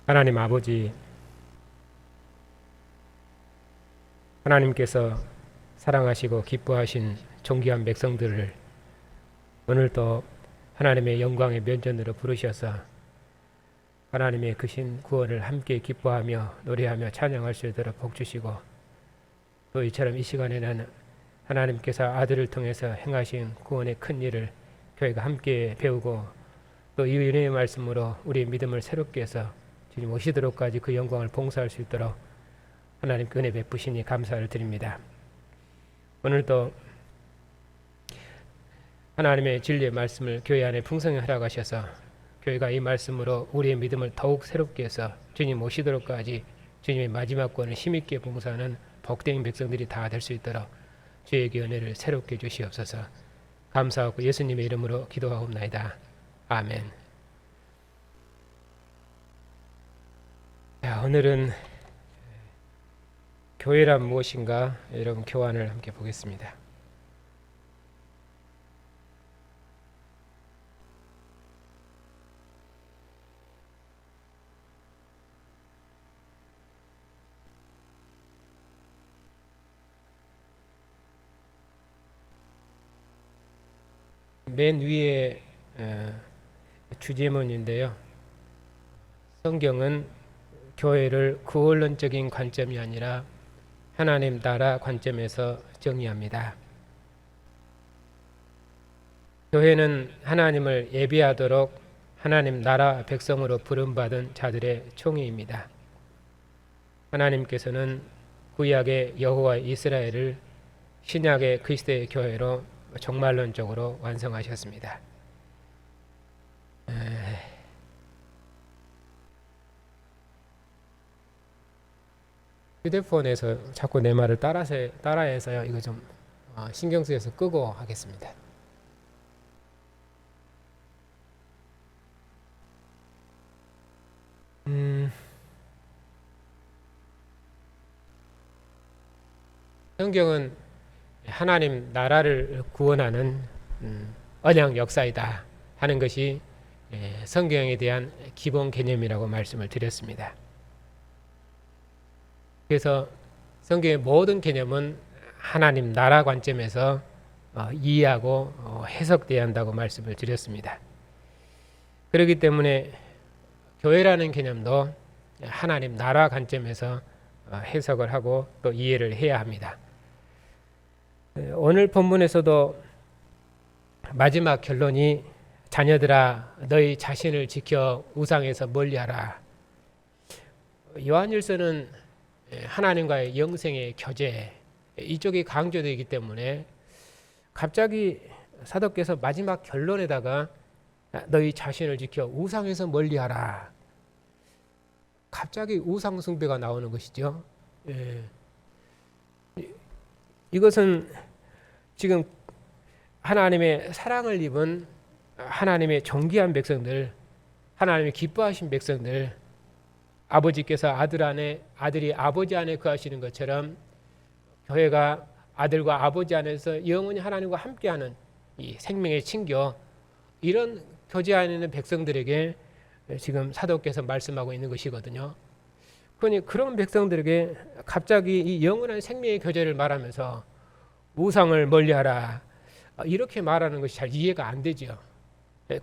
하나님 아버지, 하나님께서 사랑하시고 기뻐하신 존귀한 백성들을 오늘도 하나님의 영광의 면전으로 부르셔서 하나님의 크신 구원을 함께 기뻐하며 노래하며 찬양할 수 있도록 복주시고, 또 이처럼 이 시간에는 하나님께서 아들을 통해서 행하신 구원의 큰 일을 교회가 함께 배우고, 또 이 은혜의 말씀으로 우리의 믿음을 새롭게 해서 주님 오시도록까지 그 영광을 봉사할 수 있도록 하나님 은혜 베푸시니 감사를 드립니다. 오늘도 하나님의 진리의 말씀을 교회 안에 풍성히 허락하셔서 교회가 이 말씀으로 우리의 믿음을 더욱 새롭게 해서 주님 오시도록까지 주님의 마지막 권을 힘있게 봉사하는 복된 백성들이 다 될 수 있도록 주에게 은혜를 새롭게 주시옵소서. 감사하고 예수님의 이름으로 기도하옵나이다. 아멘. 자, 오늘은 교회란 무엇인가 이런 교환을 함께 보겠습니다. 맨 위에 주제문인데요. 성경은 교회를 구원론적인 관점이 아니라 하나님 나라 관점에서 정의합니다. 교회는 하나님을 예배하도록 하나님 나라 백성으로 부름받은 자들의 총회입니다. 하나님께서는 구약의 여호와 이스라엘을 신약의 그리스도의 교회로 종말론적으로 완성하셨습니다. 휴대폰에서 자꾸 내 말을 따라해서요. 이거 좀 신경 쓰여서 끄고 하겠습니다. 성경은 하나님 나라를 구원하는 언약 역사이다 하는 것이 성경에 대한 기본 개념이라고 말씀을 드렸습니다. 그래서 성경의 모든 개념은 하나님 나라 관점에서 이해하고 해석돼야 한다고 말씀을 드렸습니다. 그렇기 때문에 교회라는 개념도 하나님 나라 관점에서 해석을 하고 또 이해를 해야 합니다. 오늘 본문에서도 마지막 결론이 자녀들아 너희 자신을 지켜 우상에서 멀리하라. 요한일서는 하나님과의 영생의 교제 이쪽이 강조되기 때문에 갑자기 사도께서 마지막 결론에다가 너희 자신을 지켜 우상에서 멀리하라. 갑자기 우상 숭배가 나오는 것이죠. 이것은 지금 하나님의 사랑을 입은 하나님의 존귀한 백성들, 하나님의 기뻐하신 백성들, 아버지께서 아들 안에, 아들이 아버지 안에 거하시는 것처럼 교회가 아들과 아버지 안에서 영원히 하나님과 함께하는 이 생명의 친교, 이런 교제 안에 있는 백성들에게 지금 사도께서 말씀하고 있는 것이거든요. 그러니 그런 백성들에게 갑자기 이 영원한 생명의 교제를 말하면서 우상을 멀리하라 이렇게 말하는 것이 잘 이해가 안 되죠.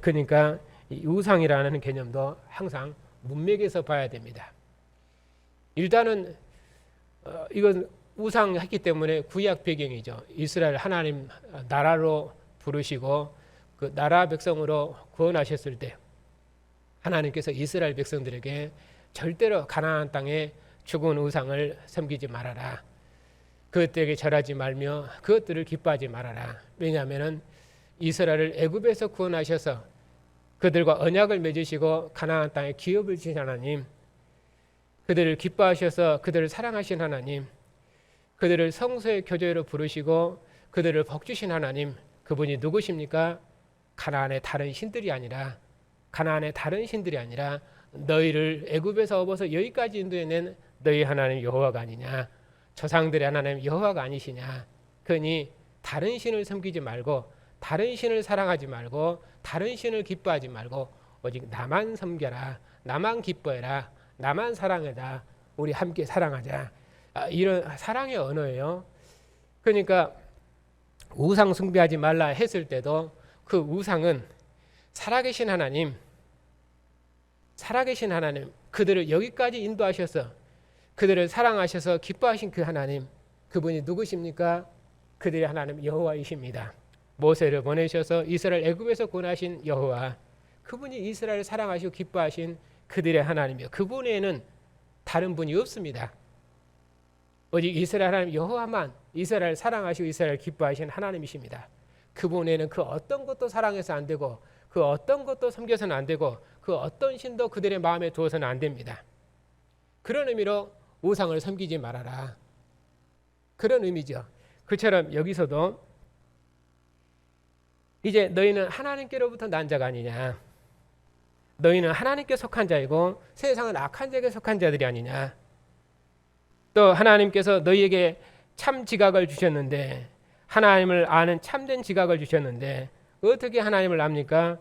그러니까 이 우상이라는 개념도 항상 문맥에서 봐야 됩니다. 일단은 이건 우상했기 때문에 구약 배경이죠. 이스라엘 하나님 나라로 부르시고 그 나라 백성으로 구원하셨을 때 하나님께서 이스라엘 백성들에게 절대로 가나안 땅에 죽은 우상을 섬기지 말아라. 그것들에게 절하지 말며 그것들을 기뻐하지 말아라. 왜냐하면 이스라엘을 애굽에서 구원하셔서 그들과 언약을 맺으시고 가나안 땅에 기업을 주신 하나님, 그들을 기뻐하셔서 그들을 사랑하신 하나님, 그들을 성소의 교제로 부르시고 그들을 복주신 하나님, 그분이 누구십니까? 가나안의 다른 신들이 아니라 너희를 애굽에서 업어서 여기까지 인도해낸 너희 하나님 여호와가 아니냐, 조상들의 하나님 여호와가 아니시냐. 그러니 다른 신을 섬기지 말고, 다른 신을 사랑하지 말고, 다른 신을 기뻐하지 말고 오직 나만 섬겨라, 나만 기뻐해라, 나만 사랑하자. 우리 함께 사랑하자. 이런 사랑의 언어예요. 그러니까 우상 숭배하지 말라 했을 때도 그 우상은 살아계신 하나님, 그들을 여기까지 인도하셔서 그들을 사랑하셔서 기뻐하신 그 하나님, 그분이 누구십니까? 그들의 하나님 여호와이십니다. 모세를 보내셔서 이스라엘 애굽에서 구원하신 여호와, 그분이 이스라엘을 사랑하시고 기뻐하신 그들의 하나님이요, 그분에는 다른 분이 없습니다. 오직 이스라엘 하나님 여호와만 이스라엘을 사랑하시고 이스라엘을 기뻐하신 하나님이십니다. 그분에는 그 어떤 것도 사랑해서 안 되고, 그 어떤 것도 섬겨서는 안 되고, 그 어떤 신도 그들의 마음에 두어서는 안 됩니다. 그런 의미로 우상을 섬기지 말아라, 그런 의미죠. 그처럼 여기서도 이제 너희는 하나님께로부터 난 자가 아니냐, 너희는 하나님께 속한 자이고 세상은 악한 자에게 속한 자들이 아니냐. 또 하나님께서 너희에게 참 지각을 주셨는데, 하나님을 아는 참된 지각을 주셨는데 어떻게 하나님을 압니까?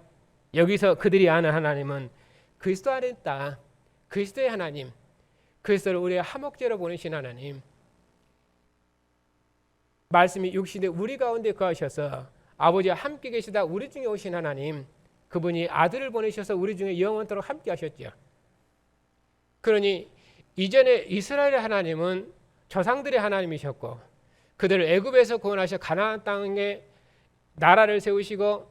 여기서 그들이 아는 하나님은 그리스도 안에 있다. 그리스도의 하나님, 그리스도를 우리의 화목제로 보내신 하나님, 말씀이 육신에 우리 가운데 거하셔서 아버지와 함께 계시다 우리 중에 오신 하나님, 그분이 아들을 보내셔서 우리 중에 영원토록 함께 하셨죠. 그러니 이전에 이스라엘의 하나님은 조상들의 하나님이셨고, 그들을 애굽에서 구원하셔 가나안 땅에 나라를 세우시고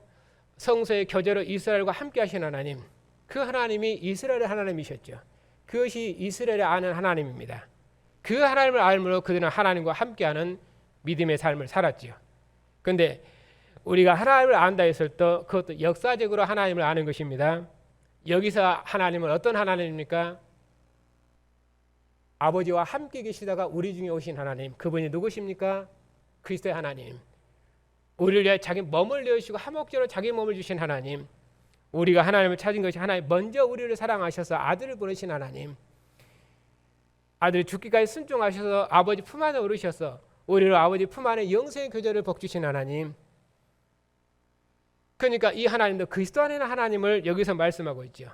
성소의 교제로 이스라엘과 함께 하신 하나님, 그 하나님이 이스라엘의 하나님이셨죠. 그것이 이스라엘의 아는 하나님입니다. 그 하나님을 알므로 그들은 하나님과 함께하는 믿음의 삶을 살았지요. 그런데 우리가 하나님을 안다 했을 때 그것도 역사적으로 하나님을 아는 것입니다. 여기서 하나님은 어떤 하나님입니까? 아버지와 함께 계시다가 우리 중에 오신 하나님, 그분이 누구십니까? 그리스도의 하나님, 우리를 위해 자기 몸을 내어주시고 화목제로 자기 몸을 주신 하나님, 우리가 하나님을 찾은 것이 하나님 먼저 우리를 사랑하셔서 아들을 보내신 하나님, 아들이 죽기까지 순종하셔서 아버지 품 안에 오르셔서 우리를 아버지 품 안에 영생의 교제를 복주신 하나님. 그러니까 이 하나님도 그리스도 안에 있는 하나님을 여기서 말씀하고 있죠.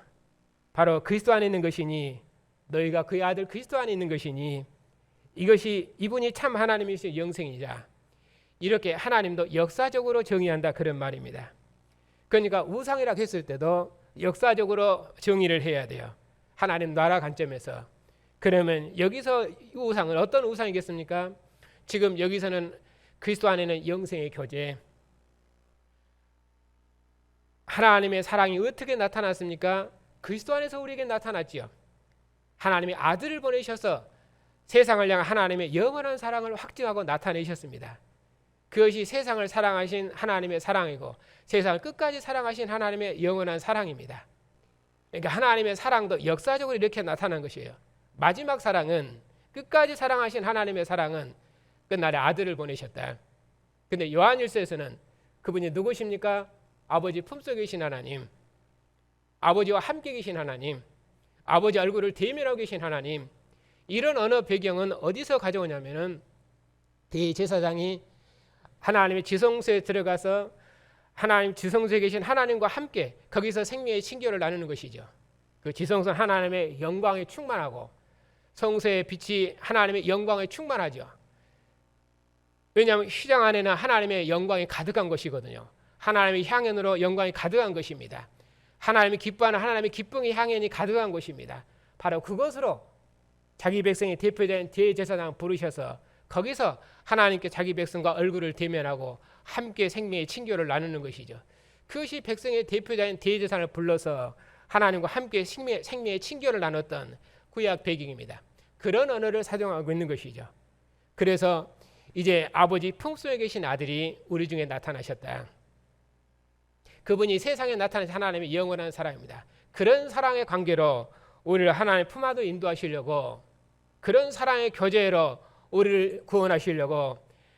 바로 그리스도 안에 있는 것이니 너희가 그의 아들 그리스도 안에 있는 것이니, 이것이 이분이 참 하나님이신 영생이자, 이렇게 하나님도 역사적으로 정의한다, 그런 말입니다. 그러니까 우상이라고 했을 때도 역사적으로 정의를 해야 돼요, 하나님 나라 관점에서. 그러면 여기서 이 우상은 어떤 우상이겠습니까? 지금 여기서는 그리스도 안에는 영생의 교제, 하나님의 사랑이 어떻게 나타났습니까? 그리스도 안에서 우리에게 나타났지요. 하나님이 아들을 보내셔서 세상을 향한 하나님의 영원한 사랑을 확증하고 나타내셨습니다. 그것이 세상을 사랑하신 하나님의 사랑이고 세상을 끝까지 사랑하신 하나님의 영원한 사랑입니다. 그러니까 하나님의 사랑도 역사적으로 이렇게 나타난 것이에요. 마지막 사랑은, 끝까지 사랑하신 하나님의 사랑은 끝날에 아들을 보내셨다. 근데 요한일서에서는 그분이 누구십니까? 아버지 품속에 계신 하나님, 아버지와 함께 계신 하나님, 아버지 얼굴을 대면하고 계신 하나님. 이런 언어 배경은 어디서 가져오냐면은 대제사장이 하나님의 지성소에 들어가서 하나님 지성소에 계신 하나님과 함께 거기서 생명의 친교를 나누는 것이죠. 그 지성소는 하나님의 영광에 충만하고 성소의 빛이 하나님의 영광에 충만하죠. 왜냐하면 휘장 안에는 하나님의 영광이 가득한 것이거든요. 하나님의 향연으로 영광이 가득한 것입니다. 하나님이 기뻐하는 하나님의 기쁨의 향연이 가득한 곳입니다. 바로 그것으로 자기 백성의 대표자인 대제사장 부르셔서 거기서 하나님께 자기 백성과 얼굴을 대면하고 함께 생명의 친교를 나누는 것이죠. 그것이 백성의 대표자인 대제사장을 불러서 하나님과 함께 생명의 친교를 나눴던 구약 배경입니다. 그런 언어를 사용하고 있는 것이죠. 그래서 이제 아버지 품속에 계신 아들이 우리 중에 나타나셨다. 그분이 세상에 나타나신 하나님의 영원한 사랑입니다. 그런 사랑의 관계로 우리를 하나님 품 안으로 인도하시려고, 그런 사랑의 교제로 우리를 구원하시려고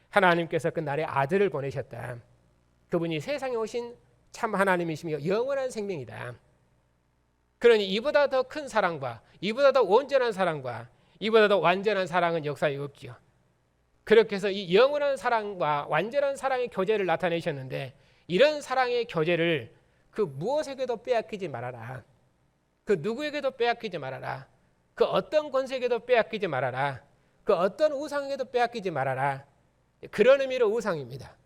하나님께서 끝날에 아들을 보내셨다. 그분이 세상에 오신 참 하나님이시며 영원한 생명이다. 그러니 이보다 더 큰 사랑과 이보다 더 온전한 사랑과 이보다 더 완전한 사랑은 역사에 없죠. 그렇게 해서 이 영원한 사랑과 완전한 사랑의 교제를 나타내셨는데, 이런 사랑의 교제를 그 무엇에게도 빼앗기지 말아라. 그 누구에게도 빼앗기지 말아라. 그 어떤 권세에게도 빼앗기지 말아라. 그 어떤 우상에게도 빼앗기지 말아라. 그런 의미로 우상입니다.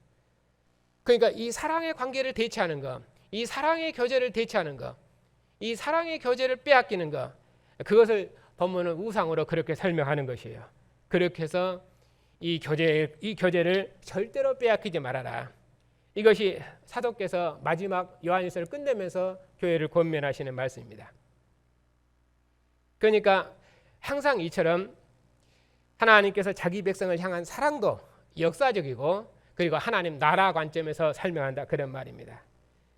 그러니까 이 사랑의 관계를 대체하는 것, 이 사랑의 교제를 대체하는 것, 이 사랑의 교제를 빼앗기는 것, 그것을 본문은 우상으로 그렇게 설명하는 것이에요. 그렇게 해서 이 교제를 절대로 빼앗기지 말아라. 이것이 사도께서 마지막 요한일서를 끝내면서 교회를 권면하시는 말씀입니다. 그러니까 항상 이처럼 하나님께서 자기 백성을 향한 사랑도 역사적이고 그리고 하나님 나라 관점에서 설명한다 그런 말입니다.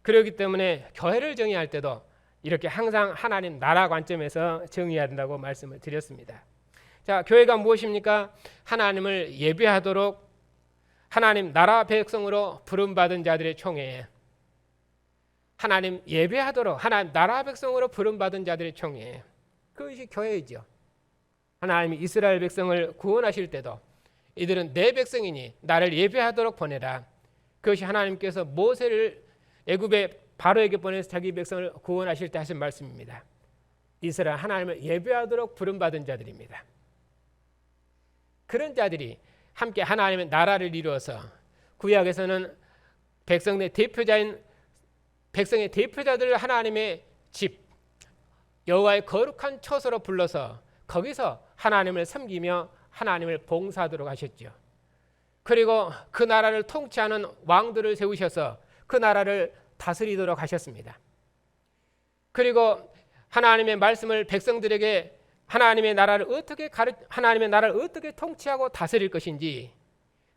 그렇기 때문에 교회를 정의할 때도 이렇게 항상 하나님 나라 관점에서 정의해야 된다고 말씀을 드렸습니다. 자, 교회가 무엇입니까? 하나님을 예배하도록 하나님 나라 백성으로 부름받은 자들의 총회. 하나님 예배하도록 하나님 나라 백성으로 부름받은 자들의 총회. 그것이 교회이죠. 하나님이 이스라엘 백성을 구원하실 때도 이들은 내 백성이니 나를 예배하도록 보내라. 그것이 하나님께서 모세를 애굽의 바로에게 보내서 자기 백성을 구원하실 때 하신 말씀입니다. 이스라엘 하나님을 예배하도록 부름받은 자들입니다. 그런 자들이 함께 하나님의 나라를 이루어서 구약에서는 백성의 대표자인 백성의 대표자들을 하나님의 집 여호와의 거룩한 처소로 불러서 거기서 하나님을 섬기며 하나님을 봉사하도록 하셨죠. 그리고 그 나라를 통치하는 왕들을 세우셔서 그 나라를 다스리도록 하셨습니다. 그리고 하나님의 말씀을 백성들에게 하나님의 나라를 어떻게 통치하고 다스릴 것인지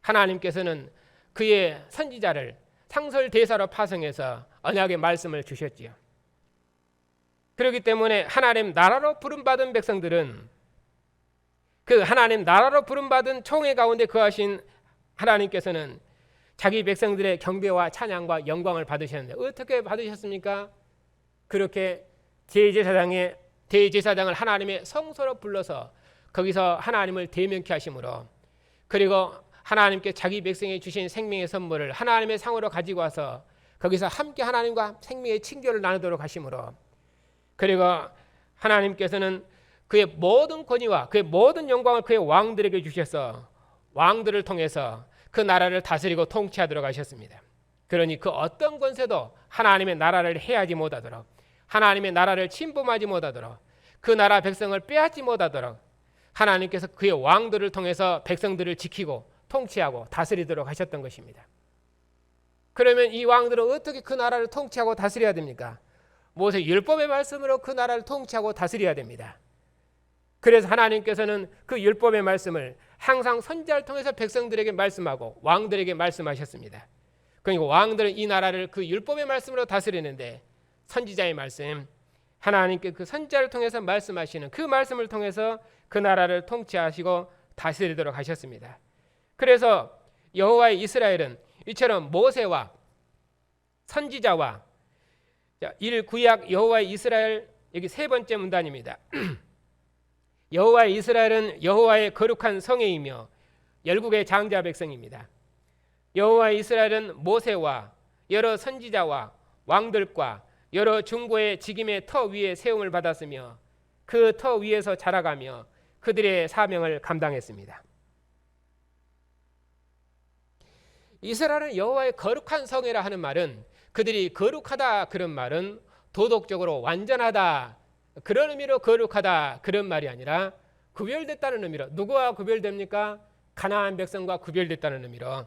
하나님께서는 그의 선지자를 상설대사로 파송해서 언약의 말씀을 주셨지요. 그렇기 때문에 하나님 나라로 부름받은 백성들은 그 하나님 나라로 부름받은 총회 가운데 거하신 하나님께서는 자기 백성들의 경배와 찬양과 영광을 받으셨는데 어떻게 받으셨습니까? 그렇게 대제사장을 하나님의 성소로 불러서 거기서 하나님을 대면케 하심으로 그리고 하나님께 자기 백성에 주신 생명의 선물을 하나님의 상으로 가지고 와서 거기서 함께 하나님과 생명의 친교를 나누도록 하심으로 그리고 하나님께서는 그의 모든 권위와 그의 모든 영광을 그의 왕들에게 주셔서 왕들을 통해서 그 나라를 다스리고 통치하도록 하셨습니다. 그러니 그 어떤 권세도 하나님의 나라를 해하지 못하도록 하나님의 나라를 침범하지 못하도록 그 나라 백성을 빼앗지 못하도록 하나님께서 그의 왕들을 통해서 백성들을 지키고 통치하고 다스리도록 하셨던 것입니다. 그러면 이 왕들은 어떻게 그 나라를 통치하고 다스려야 됩니까? 모세 율법의 말씀으로 그 나라를 통치하고 다스려야 됩니다. 그래서 하나님께서는 그 율법의 말씀을 항상 선지자를 통해서 백성들에게 말씀하고 왕들에게 말씀하셨습니다. 그러니까 왕들은 이 나라를 그 율법의 말씀으로 다스리는데 선지자의 말씀, 하나님께 그 선지자를 통해서 말씀하시는 그 말씀을 통해서 그 나라를 통치하시고 다스리도록 하셨습니다. 그래서 여호와의 이스라엘은 이처럼 모세와 선지자와 구약 여호와의 이스라엘 여기 세 번째 문단입니다. 여호와의 이스라엘은 여호와의 거룩한 성회이며 열국의 장자 백성입니다. 여호와의 이스라엘은 모세와 여러 선지자와 왕들과 여러 중고의 직임의 터 위에 세움을 받았으며 그 터 위에서 자라가며 그들의 사명을 감당했습니다. 이스라엘은 여호와의 거룩한 성회라 하는 말은 그들이 거룩하다 그런 말은 도덕적으로 완전하다 그런 의미로 거룩하다 그런 말이 아니라 구별됐다는 의미로 누구와 구별됩니까? 가나안 백성과 구별됐다는 의미로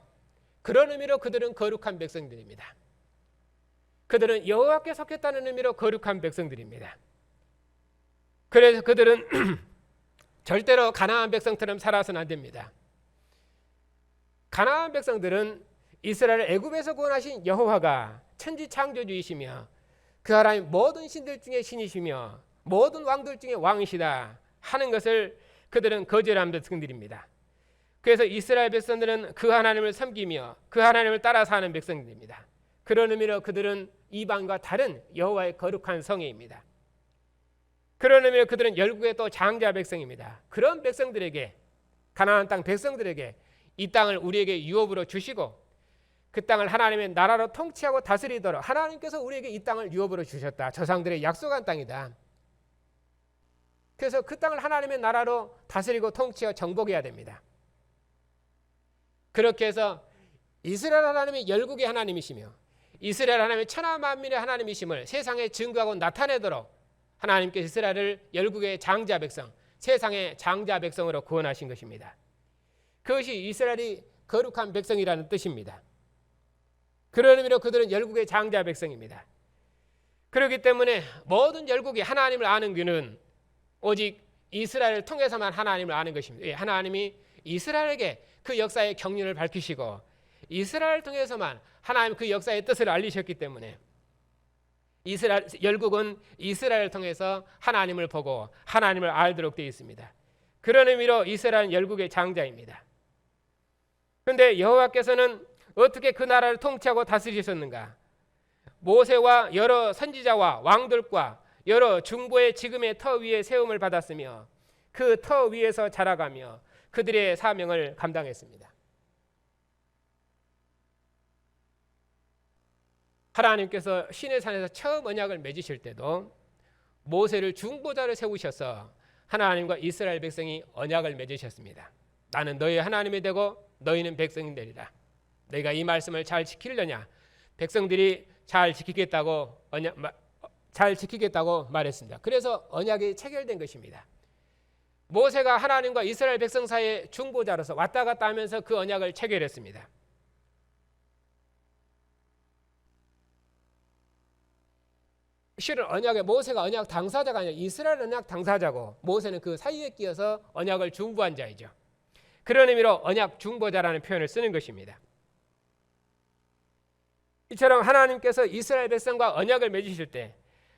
그런 의미로 그들은 거룩한 백성들입니다. 그들은 여호와께 속했다는 의미로 거룩한 백성들입니다. 그래서 그들은 절대로 가나안 백성처럼 살아서는 안 됩니다. 가나안 백성들은 이스라엘 애굽에서 구원하신 여호와가 천지 창조주이시며 그 하나님 모든 신들 중에 신이시며 모든 왕들 중에 왕이시다 하는 것을 그들은 거절한 백성들입니다. 그래서 이스라엘 백성들은 그 하나님을 섬기며 그 하나님을 따라 사는 백성들입니다. 그런 의미로 그들은 이방과 다른 여호와의 거룩한 성회입니다. 그런 의미로 그들은 열국의 또 장자 백성입니다. 그런 백성들에게 가나안 땅 백성들에게 이 땅을 우리에게 유업으로 주시고 그 땅을 하나님의 나라로 통치하고 다스리도록 하나님께서 우리에게 이 땅을 유업으로 주셨다. 조상들의 약속한 땅이다. 그래서 그 땅을 하나님의 나라로 다스리고 통치하고 정복해야 됩니다. 그렇게 해서 이스라엘 하나님이 열국의 하나님이시며 이스라엘 하나님의 천하 만민의 하나님이심을 세상에 증거하고 나타내도록 하나님께서 이스라엘을 열국의 장자 백성, 세상의 장자 백성으로 구원하신 것입니다. 그것이 이스라엘이 거룩한 백성이라는 뜻입니다. 그런 의미로 그들은 열국의 장자 백성입니다. 그렇기 때문에 모든 열국이 하나님을 아는 길은 오직 이스라엘을 통해서만 하나님을 아는 것입니다. 하나님이 이스라엘에게 그 역사의 경륜을 밝히시고 이스라엘을 통해서만 하나님 그 역사의 뜻을 알리셨기 때문에 이스라엘 열국은 이스라엘을 통해서 하나님을 보고 하나님을 알도록 되어 있습니다. 그런 의미로 이스라엘은 열국의 장자입니다. 그런데 여호와께서는 어떻게 그 나라를 통치하고 다스리셨는가? 모세와 여러 선지자와 왕들과 여러 중보의 지금의 터 위에 세움을 받았으며 그 터 위에서 자라가며 그들의 사명을 감당했습니다. 하나님께서 시내산에서 처음 언약을 맺으실 때도 모세를 중보자를 세우셔서 하나님과 이스라엘 백성이 언약을 맺으셨습니다. 나는 너희 하나님이 되고 너희는 백성이 되리라. 너희가 이 말씀을 잘 지키려냐? 백성들이 잘 지키겠다고 말했습니다. 그래서 언약이 체결된 것입니다. 모세가 하나님과 이스라엘 백성 사이의 중보자로서 왔다 갔다 하면서 그 언약을 체결했습니다. 실은 모세가 언약 당사자가 아니라 이스라엘 언약 당사자고 모세는 그 사이에 끼어서 언약을 중보한 자이죠. 그런 의미로 언약 중보자라는 표현을 쓰는 것입니다. 이처럼 하나님께서 이스라엘 백성과 언약을 맺으실 때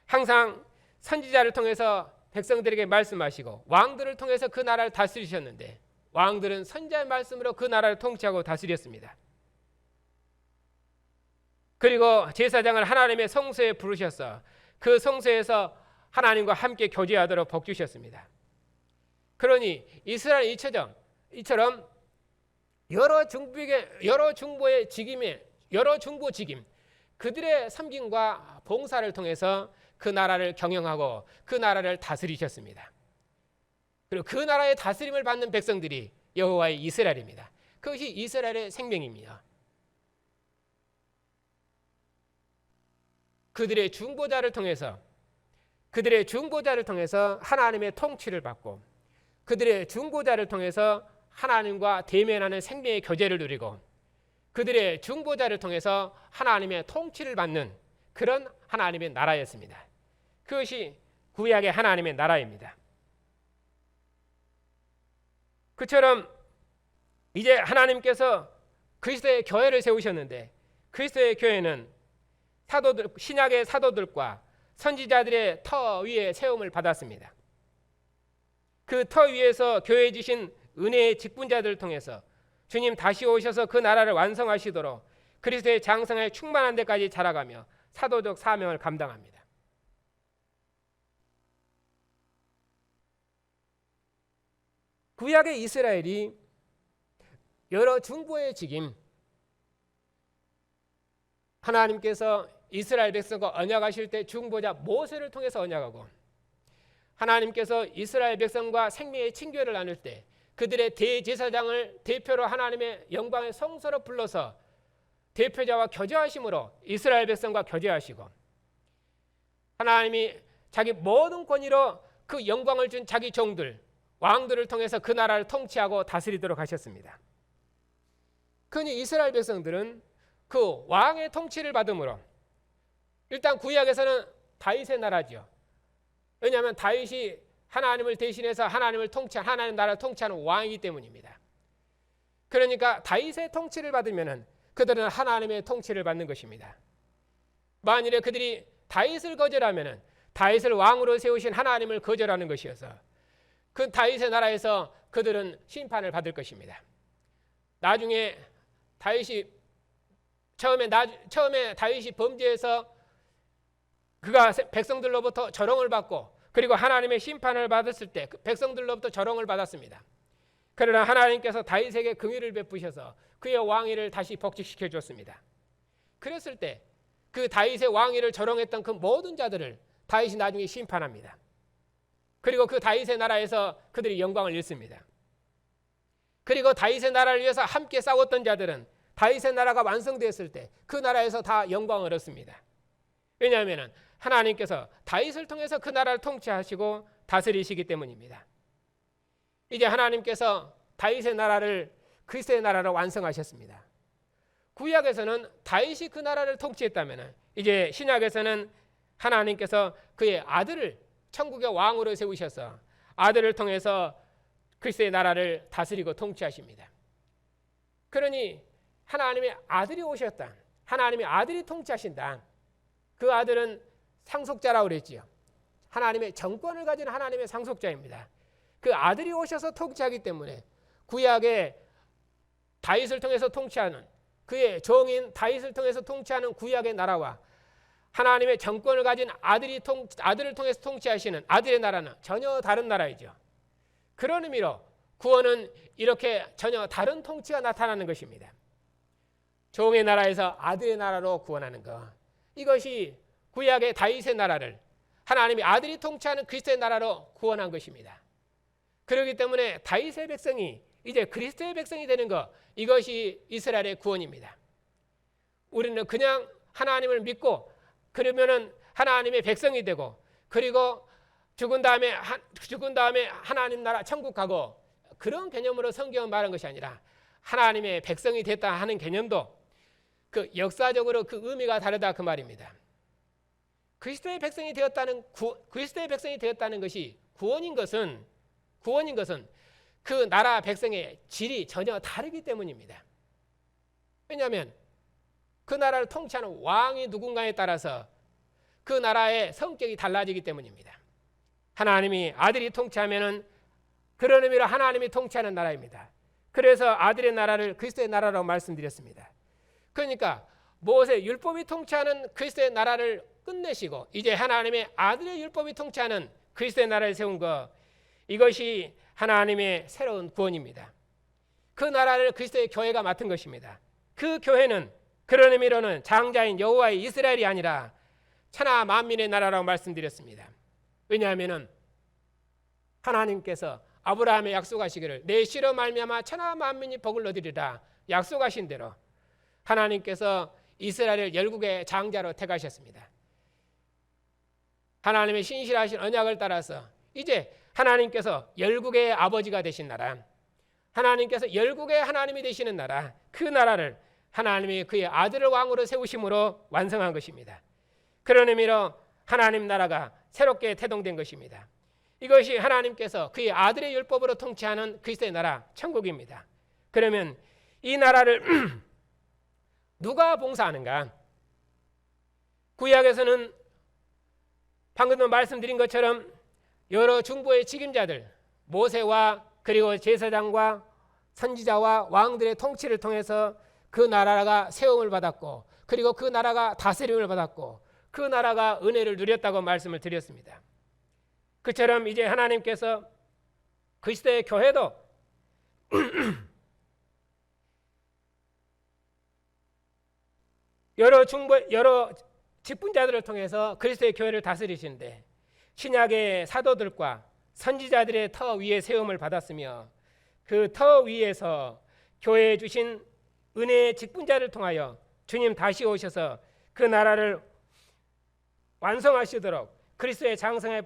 항상 선지자를 통해서 백성들에게 말씀하시고 왕들을 통해서 그 나라를 다스리셨는데 왕들은 선지자의 말씀으로 그 나라를 통치하고 다스렸습니다. 그리고 제사장을 하나님의 성소에 부르셔서 그 성소에서 하나님과 함께 교제하도록 복 주셨습니다. 그러니 이스라엘 이처럼 여러 중보의 직임에 여러 중보 직임 그들의 섬김과 봉사를 통해서 그 나라를 경영하고 그 나라를 다스리셨습니다. 그리고 그 나라의 다스림을 받는 백성들이 여호와의 이스라엘입니다. 그것이 이스라엘의 생명입니다. 그들의 중보자를 통해서 하나님의 통치를 받고 그들의 중보자를 통해서 하나님과 대면하는 생명의 교제를 누리고 그들의 중보자를 통해서 하나님의 통치를 받는 그런 하나님의 나라였습니다. 그것이 구약의 하나님의 나라입니다. 그처럼 이제 하나님께서 그리스도의 교회를 세우셨는데 그리스도의 교회는 신약의 사도들과 선지자들의 터 위에 세움을 받았습니다. 그 터 위에서 교회에 주신 은혜의 직분자들을 통해서 주님 다시 오셔서 그 나라를 완성하시도록 그리스도의 장성에 충만한 데까지 자라가며 사도적 사명을 감당합니다. 구약의 이스라엘이 여러 중보의 직임 하나님께서 이스라엘 백성과 언약하실 때 중보자 모세를 통해서 언약하고 하나님께서 이스라엘 백성과 생명의 친교를 나눌 때 그들의 대제사장을 대표로 하나님의 영광의 성소로 불러서 대표자와 교제하심으로 이스라엘 백성과 교제하시고 하나님이 자기 모든 권위로 그 영광을 준 자기 종들 왕들을 통해서 그 나라를 통치하고 다스리도록 하셨습니다. 그러니 이스라엘 백성들은 그 왕의 통치를 받음으로 일단 구약에서는 다윗의 나라죠. 왜냐하면 다윗이 하나님을 대신해서 하나님 나라를 통치하는 왕이기 때문입니다. 그러니까 다윗의 통치를 받으면 그들은 하나님의 통치를 받는 것입니다. 만일에 그들이 다윗을 거절하면 다윗을 왕으로 세우신 하나님을 거절하는 것이어서 그 다윗의 나라에서 그들은 심판을 받을 것입니다. 나중에 처음에 다윗이 범죄해서 그가 백성들로부터 조롱을 받고 그리고 하나님의 심판을 받았을 때 백성들로부터 조롱을 받았습니다. 그러나 하나님께서 다윗에게 긍휼을 베푸셔서 그의 왕위를 다시 복직시켜 줬습니다. 그랬을 때 그 다윗의 왕위를 조롱했던 그 모든 자들을 다윗이 나중에 심판합니다. 그리고 그 다윗의 나라에서 그들이 영광을 잃습니다. 그리고 다윗의 나라를 위해서 함께 싸웠던 자들은 다윗의 나라가 완성되었을 때 그 나라에서 다 영광을 얻습니다. 왜냐하면 하나님께서 다윗을 통해서 그 나라를 통치하시고 다스리시기 때문입니다. 이제 하나님께서 다윗의 나라를 그리스도의 나라로 완성하셨습니다. 구약에서는 다윗이 그 나라를 통치했다면 이제 신약에서는 하나님께서 그의 아들을 천국의 왕으로 세우셔서 아들을 통해서 그리스도의 나라를 다스리고 통치하십니다. 그러니 하나님의 아들이 오셨다. 하나님의 아들이 통치하신다. 그 아들은 상속자라고 그랬지요. 하나님의 정권을 가진 하나님의 상속자입니다. 그 아들이 오셔서 통치하기 때문에 구약에 다윗을 통해서 통치하는 그의 종인 다윗을 통해서 통치하는 구약의 나라와 하나님의 정권을 가진 아들을 통해서 통치하시는 아들의 나라는 전혀 다른 나라이죠. 그런 의미로 구원은 이렇게 전혀 다른 통치가 나타나는 것입니다. 종의 나라에서 아들의 나라로 구원하는 것, 이것이 구약의 다윗의 나라를 하나님의 아들이 통치하는 그리스도의 나라로 구원한 것입니다. 그렇기 때문에 다윗의 백성이 이제 그리스도의 백성이 되는 것, 이것이 이스라엘의 구원입니다. 우리는 그냥 하나님을 믿고 그러면은 하나님의 백성이 되고, 그리고 죽은 다음에 하나님 나라 천국 가고, 그런 개념으로 성경은 말한 것이 아니라 하나님의 백성이 됐다 하는 개념도 그 역사적으로 그 의미가 다르다 그 말입니다. 그리스도의 백성이 되었다는 것이 구원인 것은 그 나라 백성의 질이 전혀 다르기 때문입니다. 왜냐하면 그 나라를 통치하는 왕이 누군가에 따라서 그 나라의 성격이 달라지기 때문입니다. 하나님이 아들이 통치하면은 그런 의미로 하나님이 통치하는 나라입니다. 그래서 아들의 나라를 그리스도의 나라라고 말씀드렸습니다. 그러니까 모세 율법이 통치하는 그리스도의 나라를 끝내시고 이제 하나님의 아들의 율법이 통치하는 그리스도의 나라를 세운 것, 이것이 하나님의 새로운 구원입니다. 그 나라를 그리스도의 교회가 맡은 것입니다. 그 교회는 그런 의미로는 장자인 여호와의 이스라엘이 아니라 천하 만민의 나라라고 말씀드렸습니다. 왜냐하면 하나님께서 아브라함에 약속하시기를 내 씨로 말미암아 천하 만민이 복을 얻으리라 약속하신 대로 하나님께서 이스라엘을 열국의 장자로 택하셨습니다. 하나님의 신실하신 언약을 따라서 이제 하나님께서 열국의 아버지가 되신 나라, 하나님께서 열국의 하나님이 되시는 나라, 그 나라를 하나님이 그의 아들을 왕으로 세우심으로 완성한 것입니다. 그런 의미로 하나님 나라가 새롭게 태동된 것입니다. 이것이 하나님께서 그의 아들의 율법으로 통치하는 그리스도의 나라 천국입니다. 그러면 이 나라를 누가 봉사하는가? 구약에서는 방금 말씀드린 것처럼 여러 중보의 책임자들, 모세와 그리고 제사장과 선지자와 왕들의 통치를 통해서 그 나라가 세움을 받았고, 그리고 그 나라가 다스림을 받았고, 그 나라가 은혜를 누렸다고 말씀을 드렸습니다. 그처럼 이제 하나님께서 그리스도의 교회도 여러 직분자들을 통해서 그리스도의 교회를 다스리시는데, 신약의 사도들과 선지자들의 터 위에 세움을 받았으며 그 터 위에서 교회에 주신 은혜의 직분자를 통하여 주님 다시 오셔서 그 나라를 완성하시도록 그리스도의 장성에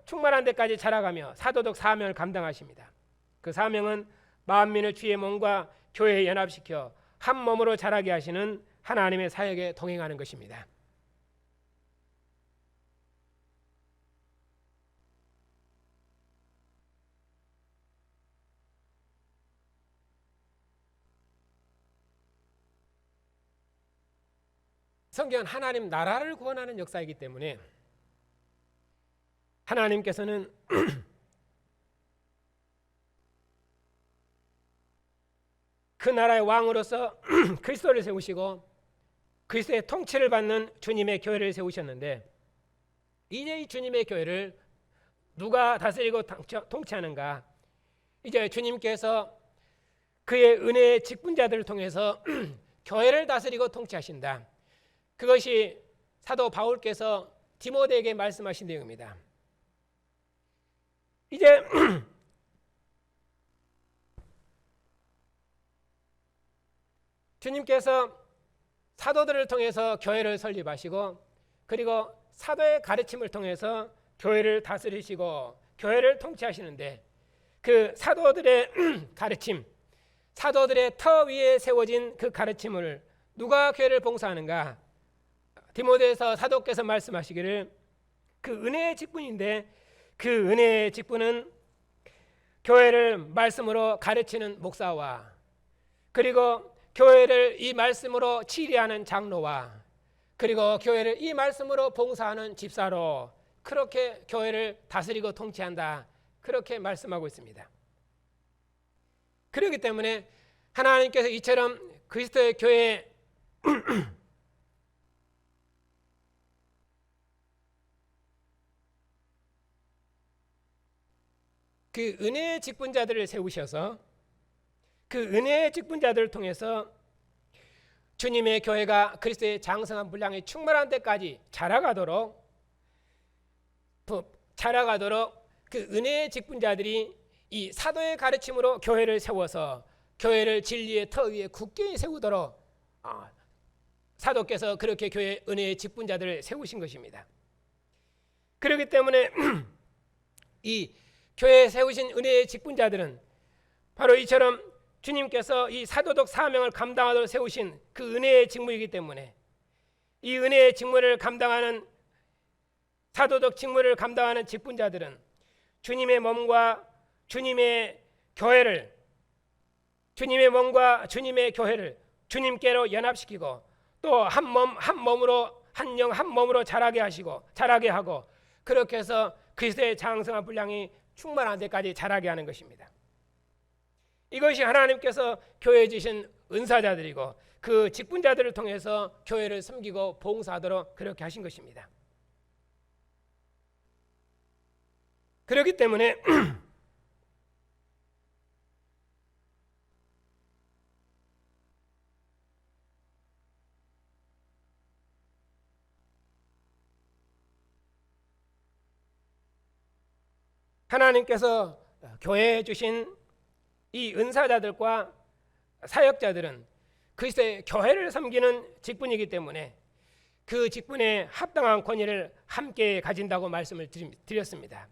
충만한 데까지 자라가며 사도적 사명을 감당하십니다. 그 사명은 만민을 주의 몸과 교회에 연합시켜 한 몸으로 자라게 하시는 하나님의 사역에 동행하는 것입니다. 성경은 하나님 나라를 구원하는 역사이기 때문에 하나님께서는 그 나라의 왕으로서 그리스도를 세우시고 그리스도의 통치를 받는 주님의 교회를 세우셨는데, 이제 이 주님의 교회를 누가 다스리고 통치하는가? 이제 주님께서 그의 은혜의 직분자들을 통해서 교회를 다스리고 통치하신다. 그것이 사도 바울께서 디모데에게 말씀하신 내용입니다. 이제 주님께서 사도들을 통해서 교회를 설립하시고 그리고 사도의 가르침을 통해서 교회를 다스리시고 교회를 통치하시는데 그 사도들의 가르침, 사도들의 터 위에 세워진 그 가르침을 누가 교회를 봉사하는가? 디모데에서 사도께서 말씀하시기를 그 은혜의 직분인데 그 은혜의 직분은 교회를 말씀으로 가르치는 목사와 그리고 교회를 이 말씀으로 치리하는 장로와 그리고 교회를 이 말씀으로 봉사하는 집사로 그렇게 교회를 다스리고 통치한다. 그렇게 말씀하고 있습니다. 그렇기 때문에 하나님께서 이처럼 그리스도의 교회 그 은혜의 직분자들을 세우셔서 그 은혜의 직분자들을 통해서 주님의 교회가 그리스도의 장성한 분량이 충만한 데까지 자라가도록 그 은혜의 직분자들이 이 사도의 가르침으로 교회를 세워서 교회를 진리의 터 위에 굳게 세우도록 사도께서 그렇게 교회 은혜의 직분자들을 세우신 것입니다. 그렇기 때문에 이 교회에 세우신 은혜의 직분자들은 바로 이처럼 주님께서 이 사도적 사명을 감당하도록 세우신 그 은혜의 직무이기 때문에 이 은혜의 직무를 감당하는 사도적 직무를 감당하는 직분자들은 주님의 몸과 주님의 교회를 주님의 몸과 주님의 교회를 주님께로 연합시키고 또 한 몸으로 한 영 한 몸으로 자라게 하고 그렇게 해서 그리스도의 장성한 분량이 충만한 데까지 자라게 하는 것입니다. 이것이 하나님께서 교회에 주신 은사자들이고 그 직분자들을 통해서 교회를 섬기고 봉사하도록 그렇게 하신 것입니다. 그렇기 때문에 하나님께서 교회에 주신 이 은사자들과 사역자들은 그리스도의 교회를 섬기는 직분이기 때문에 그 직분에 합당한 권위를 함께 가진다고 말씀을 드렸습니다.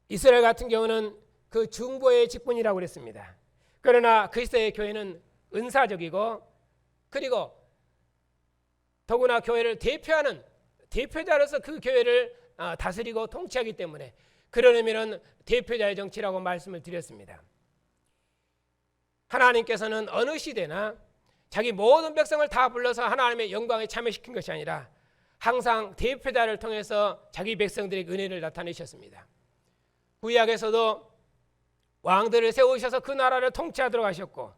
이스라엘 같은 경우는 그 중보의 직분이라고 그랬습니다. 그러나 그리스도의 교회는 은사적이고 그리고 더구나 교회를 대표하는 대표자로서 그 교회를 다스리고 통치하기 때문에 그런 의미는 대표자의 정치라고 말씀을 드렸습니다. 하나님께서는 어느 시대나 자기 모든 백성을 다 불러서 하나님의 영광에 참여시킨 것이 아니라 항상 대표자를 통해서 자기 백성들에게 은혜를 나타내셨습니다. 구약에서도 왕들을 세우셔서 그 나라를 통치하도록 하셨고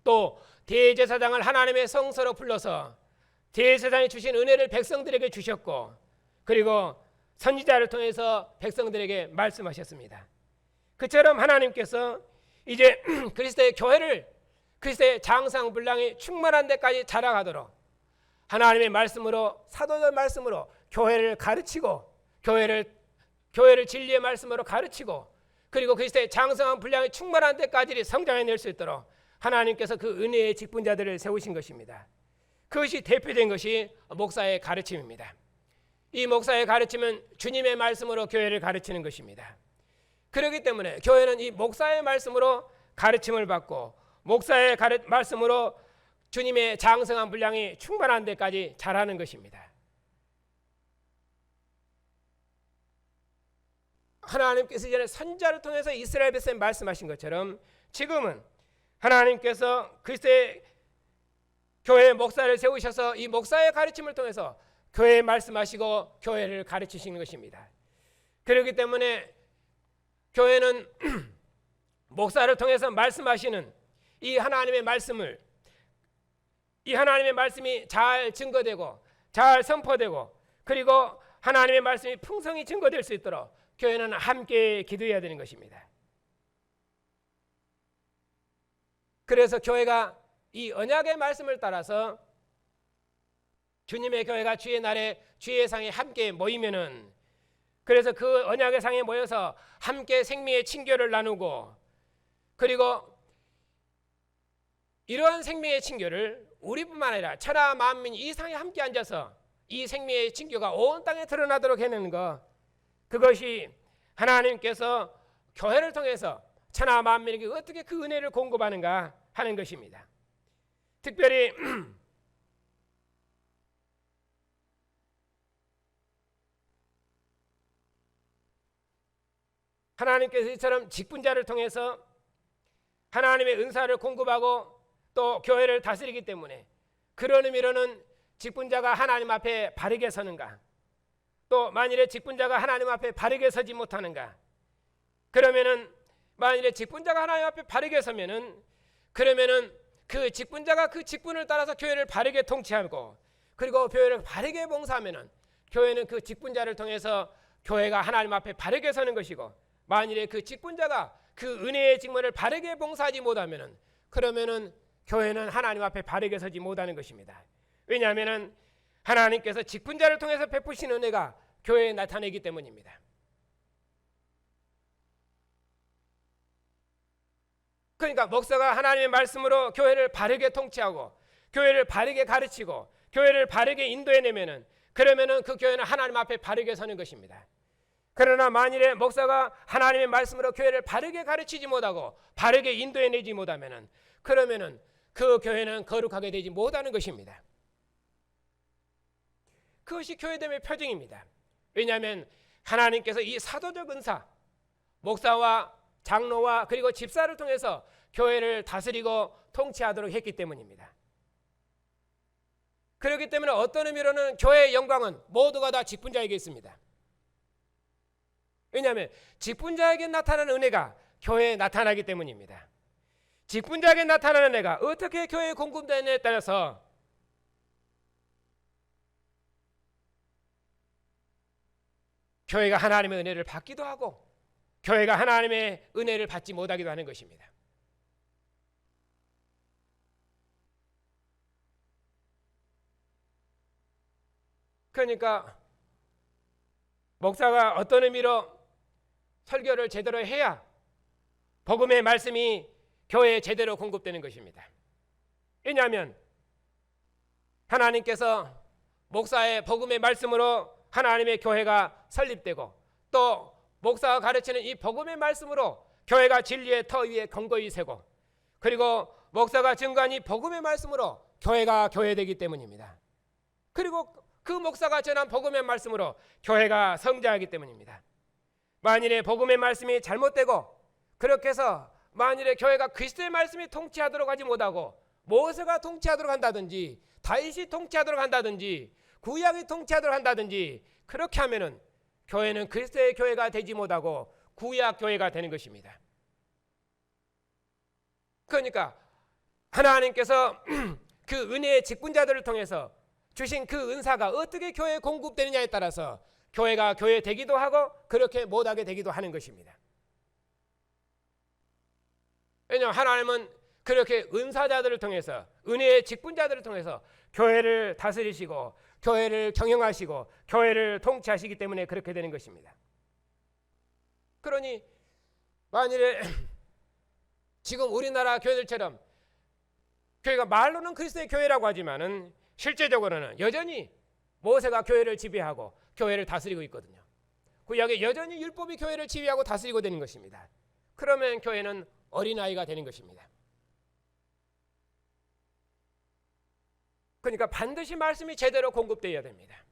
또 대제사장을 하나님의 성소로 불러서 대제사장이 주신 은혜를 백성들에게 주셨고 그리고 선지자를 통해서 백성들에게 말씀하셨습니다. 그처럼 하나님께서 이제 그리스도의 교회를 그리스도의 장상 분량이 충만한 데까지 자라가도록 하나님의 말씀으로 사도의 말씀으로 교회를 가르치고 교회를 진리의 말씀으로 가르치고 그리고 그리스도의 장성한 분량이 충만한 데까지 성장해낼 수 있도록 하나님께서 그 은혜의 직분자들을 세우신 것입니다. 그것이 대표된 것이 목사의 가르침입니다. 이 목사의 가르침은 주님의 말씀으로 교회를 가르치는 것입니다. 그렇기 때문에 교회는 이 목사의 말씀으로 가르침을 받고 목사의 말씀으로 주님의 장성한 분량이 충만한 데까지 자라는 것입니다. 하나님께서 이전에 선지자를 통해서 이스라엘 백성에 말씀하신 것처럼 지금은 하나님께서 그리스도의 교회 목사를 세우셔서 이 목사의 가르침을 통해서 교회에 말씀하시고 교회를 가르치시는 것입니다. 그렇기 때문에 교회는 목사를 통해서 말씀하시는 이 하나님의 말씀이 잘 증거되고 잘 선포되고 그리고 하나님의 말씀이 풍성히 증거될 수 있도록 교회는 함께 기도해야 되는 것입니다. 그래서 교회가 이 언약의 말씀을 따라서 주님의 교회가 주의 날에 주의 상에 함께 모이면은 그래서 그 언약의 상에 모여서 함께 생명의 친교를 나누고, 그리고 이러한 생명의 친교를 우리뿐만 아니라 천하 만민 이 상에 함께 앉아서 이 생명의 친교가 온 땅에 드러나도록 해내는 것, 그것이 하나님께서 교회를 통해서 천하 만민에게 어떻게 그 은혜를 공급하는가 하는 것입니다. 특별히 하나님께서 이처럼 직분자를 통해서 하나님의 은사를 공급하고 또 교회를 다스리기 때문에, 그런 의미로는 직분자가 하나님 앞에 바르게 서는가, 또 만일에 직분자가 하나님 앞에 바르게 서지 못하는가, 그러면은 만일에 직분자가 하나님 앞에 바르게 서면은, 그러면은 그 직분자가 그 직분을 따라서 교회를 바르게 통치하고, 그리고 교회를 바르게 봉사하면은 교회는 그 직분자를 통해서 교회가 하나님 앞에 바르게 서는 것이고, 만일에 그 직분자가 그 은혜의 직분을 바르게 봉사하지 못하면은, 그러면은 교회는 하나님 앞에 바르게 서지 못하는 것입니다. 왜냐하면은 하나님께서 직분자를 통해서 베푸신 은혜가 교회에 나타내기 때문입니다. 그러니까 목사가 하나님의 말씀으로 교회를 바르게 통치하고 교회를 바르게 가르치고 교회를 바르게 인도해내면은, 그러면은 그 교회는 하나님 앞에 바르게 서는 것입니다. 그러나 만일에 목사가 하나님의 말씀으로 교회를 바르게 가르치지 못하고 바르게 인도해내지 못하면은, 그러면은 그 교회는 거룩하게 되지 못하는 것입니다. 그것이 교회됨의 표징입니다. 왜냐하면 하나님께서 이 사도적 은사, 목사와 장로와 그리고 집사를 통해서 교회를 다스리고 통치하도록 했기 때문입니다. 그렇기 때문에 어떤 의미로는 교회의 영광은 모두가 다 직분자에게 있습니다. 왜냐하면 직분자에게 나타나는 은혜가 교회에 나타나기 때문입니다. 직분자에게 나타나는 은혜가 어떻게 교회에 공급되느냐에 따라서 교회가 하나님의 은혜를 받기도 하고 교회가 하나님의 은혜를 받지 못하기도 하는 것입니다. 그러니까 목사가 어떤 의미로 설교를 제대로 해야 복음의 말씀이 교회에 제대로 공급되는 것입니다. 왜냐하면 하나님께서 목사의 복음의 말씀으로 하나님의 교회가 설립되고, 또 목사가 가르치는 이 복음의 말씀으로 교회가 진리의 터 위에 견고히 세고, 그리고 목사가 증거한 이 복음의 말씀으로 교회가 교회되기 때문입니다. 그리고 그 목사가 전한 복음의 말씀으로 교회가 성장하기 때문입니다. 만일에 복음의 말씀이 잘못되고, 그렇게 해서 만일에 교회가 그리스도의 말씀이 통치하도록 하지 못하고 모세가 통치하도록 한다든지 다윗이 통치하도록 한다든지 구약이 통치하도록 한다든지, 그렇게 하면은 교회는 그리스도의 교회가 되지 못하고 구약 교회가 되는 것입니다. 그러니까 하나님께서 그 은혜의 직분자들을 통해서 주신 그 은사가 어떻게 교회에 공급되느냐에 따라서 교회가 교회 되기도 하고 그렇게 못하게 되기도 하는 것입니다. 왜냐하면 하나님은 그렇게 은사자들을 통해서, 은혜의 직분자들을 통해서 교회를 다스리시고 교회를 경영하시고 교회를 통치하시기 때문에 그렇게 되는 것입니다. 그러니 만일에 지금 우리나라 교회들처럼 교회가 말로는 그리스도의 교회라고 하지만은 실제적으로는 여전히 모세가 교회를 지배하고 교회를 다스리고 있거든요. 구약에 여전히 율법이 교회를 지배하고 다스리고 되는 것입니다. 그러면 교회는 어린아이가 되는 것입니다. 그러니까 반드시 말씀이 제대로 공급되어야 됩니다.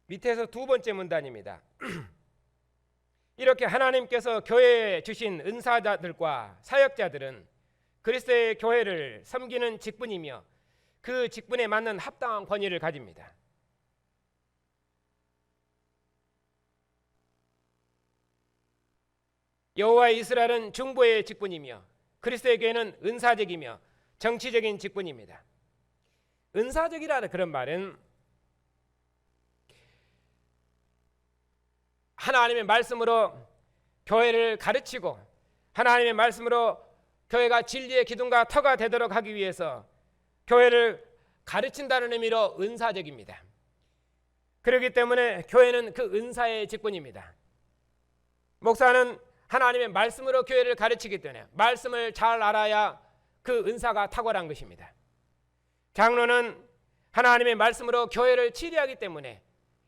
밑에서 두 번째 문단입니다. 이렇게 하나님께서 교회에 주신 은사자들과 사역자들은 그리스도의 교회를 섬기는 직분이며 그 직분에 맞는 합당한 권위를 가집니다. 여호와의 이스라엘은 중보의 직분이며 그리스도의 교회는 은사직이며 정치적인 직분입니다. 은사적이라는 그런 말은 하나님의 말씀으로 교회를 가르치고 하나님의 말씀으로 교회가 진리의 기둥과 터가 되도록 하기 위해서 교회를 가르친다는 의미로 은사적입니다. 그렇기 때문에 교회는 그 은사의 직분입니다. 목사는 하나님의 말씀으로 교회를 가르치기 때문에 말씀을 잘 알아야 그 은사가 탁월한 것입니다. 장로는 하나님의 말씀으로 교회를 치리하기 때문에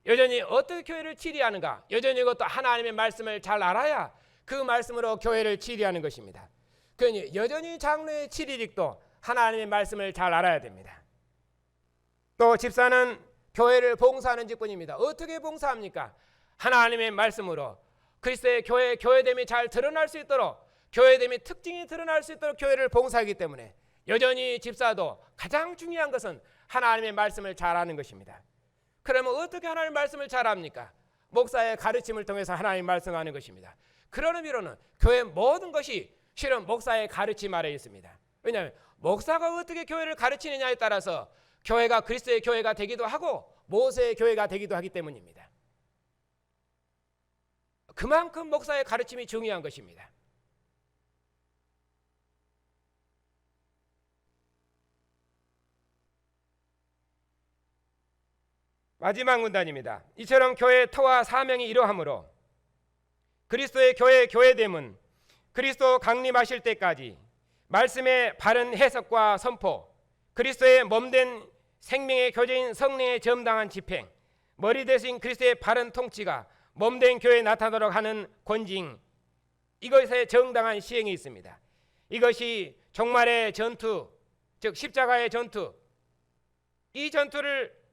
여전히 어떻게 교회를 치리하는가? 여전히 이것도 하나님의 말씀을 잘 알아야 그 말씀으로 교회를 치리하는 것입니다. 그러니 여전히 장로의 치리직도 하나님의 말씀을 잘 알아야 됩니다. 또 집사는 교회를 봉사하는 직분입니다. 어떻게 봉사합니까? 하나님의 말씀으로 그리스도의 교회됨이 잘 드러날 수 있도록 교회됨이 특징이 드러날 수 있도록 교회를 봉사하기 때문에 여전히 집사도 가장 중요한 것은 하나님의 말씀을 잘 아는 것입니다. 그러면 어떻게 하나님의 말씀을 잘 압니까? 목사의 가르침을 통해서 하나님의 말씀을 아는 것입니다. 그런 의미로는 교회 모든 것이 실은 목사의 가르침 아래에 있습니다. 왜냐하면 목사가 어떻게 교회를 가르치느냐에 따라서 교회가 그리스도의 교회가 되기도 하고 모세의 교회가 되기도 하기 때문입니다. 그만큼 목사의 가르침이 중요한 것입니다. 마지막 문단입니다. 이처럼 교회의 터와 사명이 이러하므로 그리스도의 교회됨은 그리스도 강림하실 때까지 말씀의 바른 해석과 선포, 그리스도의 몸된 생명의 교제인 성령의 정당한 집행, 머리 대신 그리스도의 바른 통치가 몸된 교회에 나타나도록 하는 권징, 이것의 정당한 시행이 있습니다. 이것이 종말의 전투, 즉 십자가의 전투, 이 전투를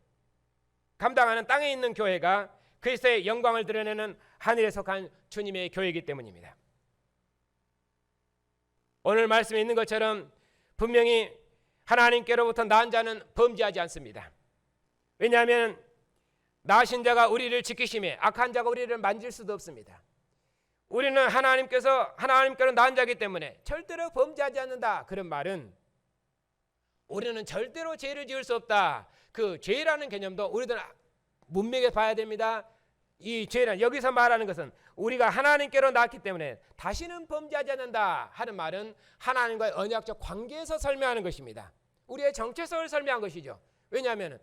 감당하는 땅에 있는 교회가 그리스도의 영광을 드러내는 하늘에 속한 주님의 교회이기 때문입니다. 오늘 말씀에 있는 것처럼 분명히 하나님께로부터 난 자는 범죄하지 않습니다. 왜냐하면 나신 자가 우리를 지키심에 악한 자가 우리를 만질 수도 없습니다. 우리는 하나님께로 난 자이기 때문에 절대로 범죄하지 않는다. 그런 말은 우리는 절대로 죄를 지을 수 없다. 그 죄라는 개념도 우리들은 문맥에 봐야 됩니다. 이 죄란 여기서 말하는 것은 우리가 하나님께로 낳기 때문에 다시는 범죄하지 않는다 하는 말은 하나님과의 언약적 관계에서 설명하는 것입니다. 우리의 정체성을 설명한 것이죠. 왜냐하면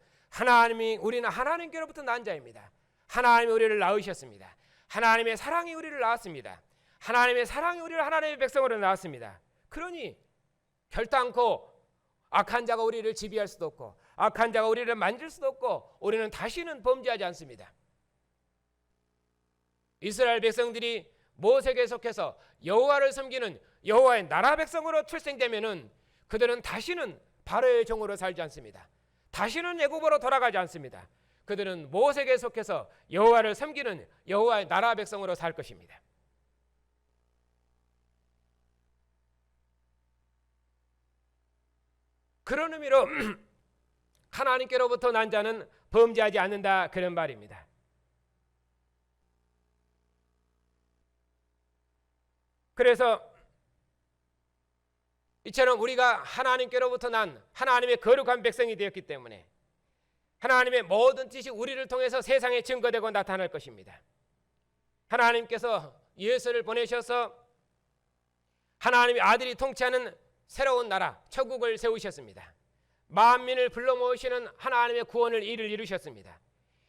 우리는 하나님께로부터 난 자입니다. 하나님이 우리를 낳으셨습니다. 하나님의 사랑이 우리를 낳았습니다. 하나님의 사랑이 우리를 하나님의 백성으로 낳았습니다. 그러니 결단코 악한 자가 우리를 지배할 수도 없고 악한 자가 우리를 만질 수도 없고 우리는 다시는 범죄하지 않습니다. 이스라엘 백성들이 모세에게 속해서 여호와를 섬기는 여호와의 나라 백성으로 출생되면은 그들은 다시는 바로의 종으로 살지 않습니다. 다시는 애굽으로 돌아가지 않습니다. 그들은 모세에게 속해서 여호와를 섬기는 여호와의 나라 백성으로 살 것입니다. 그런 의미로 하나님께로부터 난 자는 범죄하지 않는다 그런 말입니다. 그래서 이처럼 우리가 하나님께로부터 난 하나님의 거룩한 백성이 되었기 때문에 하나님의 모든 뜻이 우리를 통해서 세상에 증거되고 나타날 것입니다. 하나님께서 예수를 보내셔서 하나님의 아들이 통치하는 새로운 나라 천국을 세우셨습니다. 만민을 불러 모으시는 하나님의 구원을 이루셨습니다.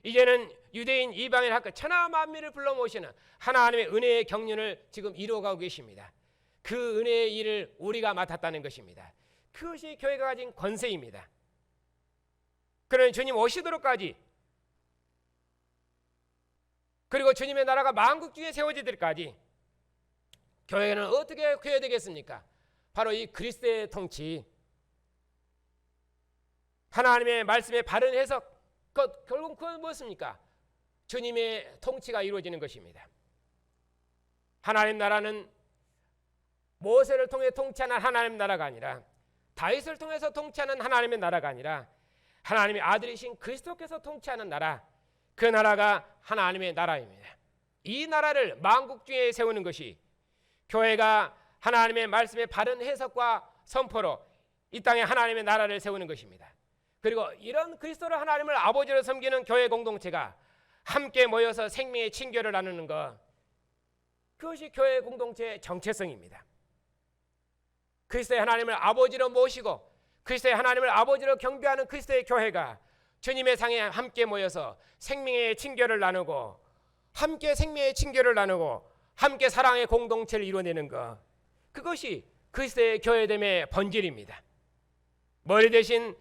이제는 유대인 이방인 학교 천하 만민을 불러 모으시는 하나님의 은혜의 경륜을 지금 이루어가고 계십니다. 그 은혜의 일을 우리가 맡았다는 것입니다. 그것이 교회가 가진 권세입니다. 그러니 주님 오시도록까지 그리고 주님의 나라가 만국 중에 세워지도록까지 교회는 어떻게 교회 되겠습니까? 바로 이 그리스도의 통치, 하나님의 말씀의 바른 해석, 결국 그건 무엇입니까? 주님의 통치가 이루어지는 것입니다. 하나님 나라는 모세를 통해 통치하는 하나님 나라가 아니라 다윗을 통해서 통치하는 하나님의 나라가 아니라 하나님의 아들이신 그리스도께서 통치하는 나라, 그 나라가 하나님의 나라입니다. 이 나라를 만국 중에 세우는 것이 교회가 하나님의 말씀의 바른 해석과 선포로 이 땅에 하나님의 나라를 세우는 것입니다. 그리고 이런 그리스도를 하나님을 아버지로 섬기는 교회 공동체가 함께 모여서 생명의 친교를 나누는 것, 그것이 교회 공동체의 정체성입니다. 그리스도의 하나님을 아버지로 모시고 그리스도의 하나님을 아버지로 경배하는 그리스도의 교회가 주님의 상에 함께 모여서 생명의 친교를 나누고 함께 생명의 친교를 나누고 함께 사랑의 공동체를 이루어내는 것, 그것이 그리스도의 교회됨의 본질입니다. 머리 대신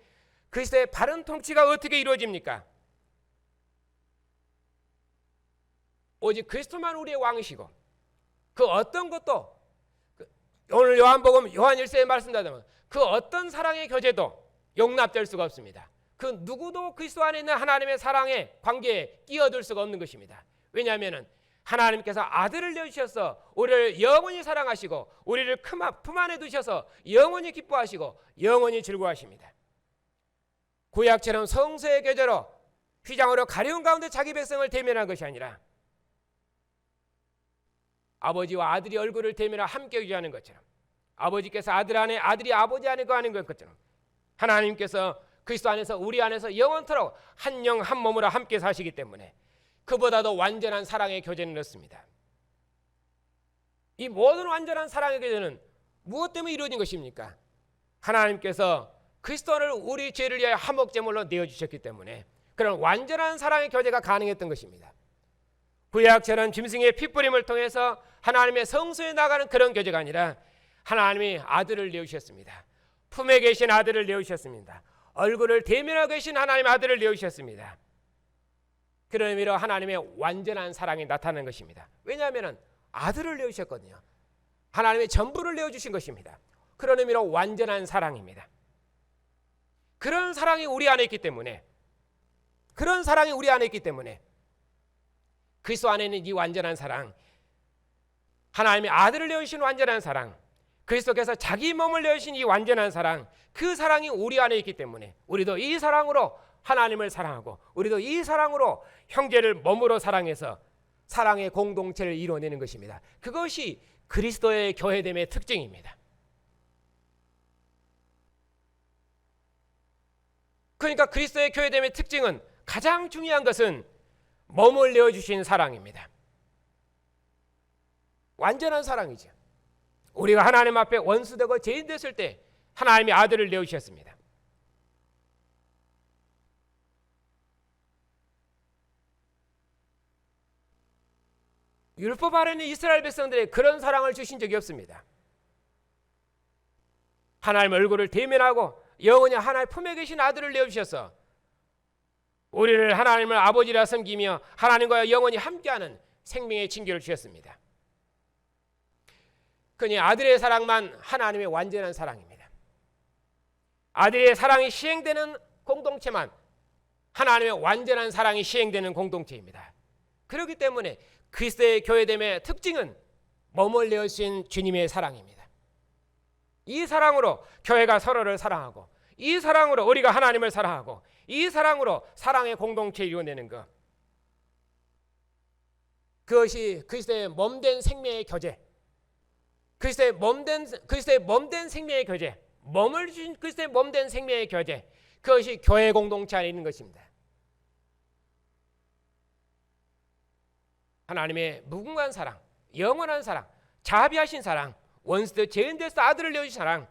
그리스도의 바른 통치가 어떻게 이루어집니까? 오직 그리스도만 우리의 왕이시고 그 어떤 것도, 오늘 요한복음 요한 1세에 말씀드리면 그 어떤 사랑의 교제도 용납될 수가 없습니다. 그 누구도 그리스도 안에 있는 하나님의 사랑의 관계에 끼어들 수가 없는 것입니다. 왜냐하면 하나님께서 아들을 내주셔서 우리를 영원히 사랑하시고 우리를 품 안에 두셔서 영원히 기뻐하시고 영원히 즐거워하십니다. 구약처럼 성소의 교제로 휘장으로 가려운 가운데 자기 백성을 대면한 것이 아니라 아버지와 아들이 얼굴을 대면하여 함께 유지하는 것처럼, 아버지께서 아들 안에, 아들이 아버지 안에 거하는 것처럼 하나님께서 그리스도 안에서 우리 안에서 영원토록 한 영 한 몸으로 함께 사시기 때문에 그보다도 완전한 사랑의 교제는 없습니다. 이 모든 완전한 사랑의 교제는 무엇 때문에 이루어진 것입니까? 하나님께서 그리스도를 우리 죄를 위하여 화목제물로 내어주셨기 때문에 그런 완전한 사랑의 교제가 가능했던 것입니다. 구약처럼 짐승의 핏부림을 통해서 하나님의 성소에 나가는 그런 교제가 아니라 하나님이 아들을 내어주셨습니다. 품에 계신 아들을 내어주셨습니다. 얼굴을 대면하고 계신 하나님의 아들을 내어주셨습니다. 그런 의미로 하나님의 완전한 사랑이 나타나는 것입니다. 왜냐하면 아들을 내어주셨거든요. 하나님의 전부를 내어주신 것입니다. 그런 의미로 완전한 사랑입니다. 그런 사랑이 우리 안에 있기 때문에, 그런 사랑이 우리 안에 있기 때문에 그리스도 안에 있는 이 완전한 사랑, 하나님의 아들을 내어주신 완전한 사랑, 그리스도께서 자기 몸을 내어주신 이 완전한 사랑, 그 사랑이 우리 안에 있기 때문에 우리도 이 사랑으로 하나님을 사랑하고 우리도 이 사랑으로 형제를 몸으로 사랑해서 사랑의 공동체를 이루어내는 것입니다. 그것이 그리스도의 교회됨의 특징입니다. 그러니까 그리스도의 교회됨의 특징은, 가장 중요한 것은 몸을 내어주신 사랑입니다. 완전한 사랑이죠. 우리가 하나님 앞에 원수되고 죄인 됐을 때 하나님이 아들을 내어주셨습니다. 율법 아래는 이스라엘 백성들에 그런 사랑을 주신 적이 없습니다. 하나님 얼굴을 대면하고 영원히 하나님 품에 계신 아들을 내어주셔서 우리를 하나님을 아버지라 섬기며 하나님과 영원히 함께하는 생명의 징계를 주셨습니다. 그니 아들의 사랑만 하나님의 완전한 사랑입니다. 아들의 사랑이 시행되는 공동체만 하나님의 완전한 사랑이 시행되는 공동체입니다. 그렇기 때문에 그리스도의 교회됨의 특징은 몸을 내어주신 주님의 사랑입니다. 이 사랑으로 교회가 서로를 사랑하고, 이 사랑으로 우리가 하나님을 사랑하고, 이 사랑으로 사랑의 공동체를 이루어내는 것, 그것이 그리스도의 몸된 생명의 교제, 그리스도의 몸된 생명의 교제, 몸을 주신 그리스도의 몸된 생명의 교제, 그것이 교회 공동체 안에 있는 것입니다. 하나님의 무궁한 사랑, 영원한 사랑, 자비하신 사랑, 원수들 죄인 돼서 아들을 내어주신 사랑,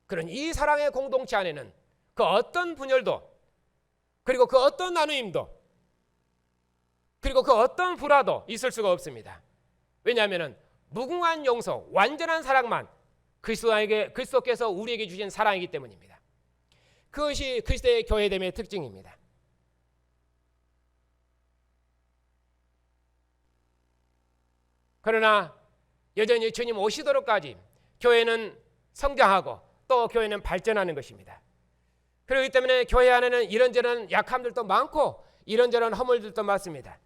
그런 이 사랑의 공동체 안에는 그 어떤 분열도, 그리고 그 어떤 나누임도, 그리고 그 어떤 불화도 있을 수가 없습니다. 왜냐하면 무궁한 용서, 완전한 사랑만 그리스도께서 우리에게 주신 사랑이기 때문입니다. 그것이 그리스도의 교회됨의 특징입니다. 그러나 여전히 주님 오시도록까지 교회는 성장하고 또 교회는 발전하는 것입니다. 그렇기 때문에 교회 안에는 이런저런 약함들도 많고 이런저런 허물들도 많습니다.